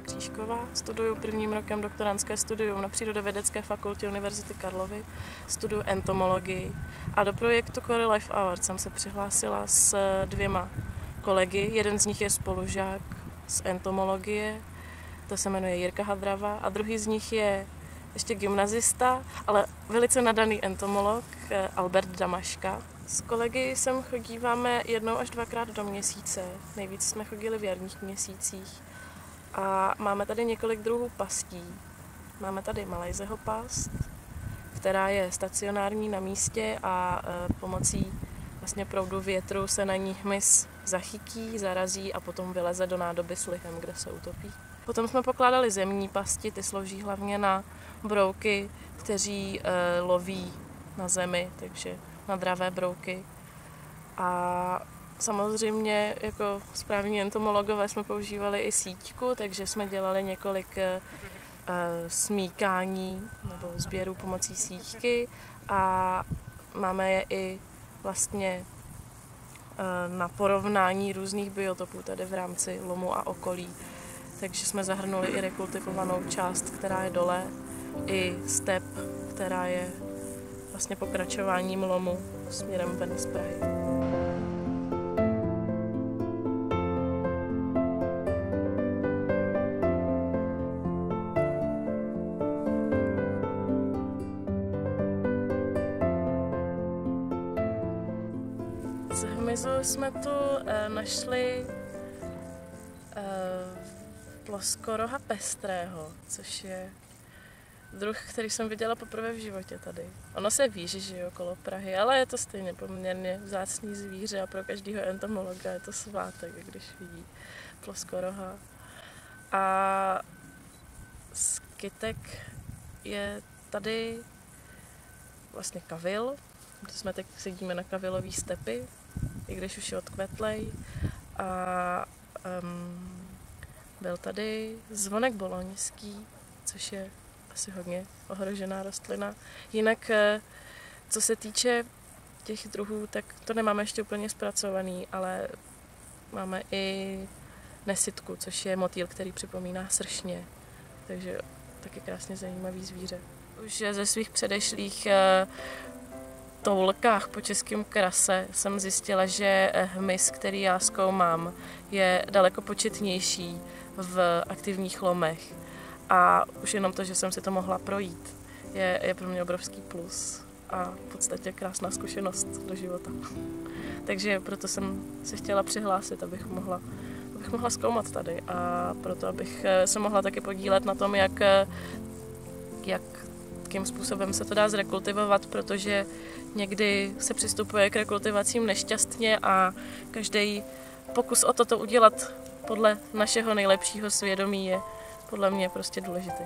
Křížková, studuju prvním rokem doktorandské studium na Přírodovědecké fakultě Univerzity Karlovy, studuju entomologii a do projektu Quarry Life Award jsem se přihlásila s 2 kolegy. Jeden z nich je spolužák z entomologie, to se jmenuje Jirka Hadrava, a druhý z nich je ještě gymnazista, ale velice nadaný entomolog Albert Damaška. S kolegy sem chodíváme 1 až 2krát do měsíce, nejvíc jsme chodili v jarních měsících. A máme tady několik druhů pastí. Máme tady Malajzeho past, která je stacionární na místě a pomocí vlastně proudu větru se na ní hmyz zachytí, zarazí a potom vyleze do nádoby s lihem, kde se utopí. Potom jsme pokládali zemní pasti, ty slouží hlavně na brouky, kteří loví na zemi, takže na dravé brouky. A samozřejmě jako správní entomologové jsme používali i síťku, takže jsme dělali několik smíkání nebo sběrů pomocí síťky a máme je i vlastně na porovnání různých biotopů tady v rámci lomu a okolí. Takže jsme zahrnuli i rekultivovanou část, která je dole, i step, která je vlastně pokračováním lomu směrem ven z Prahy. Z hmyzu jsme tu našli ploskoroha pestrého, což je druh, který jsem viděla poprvé v životě tady. Ono se ví, že žije okolo Prahy, ale je to stejně poměrně vzácný zvíře a pro každého entomologa je to svátek, když vidí ploskoroha. A z kytek je tady vlastně kavil, kde jsme teď sedíme na kavilový stepy, i když už je odkvetlej. A byl tady zvonek boloňský, což je asi hodně ohrožená rostlina. Jinak, co se týče těch druhů, tak to nemáme ještě úplně zpracovaný, ale máme i nesytku, což je motýl, který připomíná sršně. Takže taky krásně zajímavý zvíře. Už ze svých předešlých toulkách po Českém krase jsem zjistila, že hmyz, který já zkoumám, je daleko početnější v aktivních lomech. A už jenom to, že jsem si to mohla projít, je pro mě obrovský plus a v podstatě krásná zkušenost do života. Takže proto jsem se chtěla přihlásit, abych mohla zkoumat tady a proto, abych se mohla taky podílet na tom, jakým způsobem se to dá zrekultivovat, protože někdy se přistupuje k rekultivacím nešťastně a každý pokus o toto udělat podle našeho nejlepšího svědomí je podle mě prostě důležitý.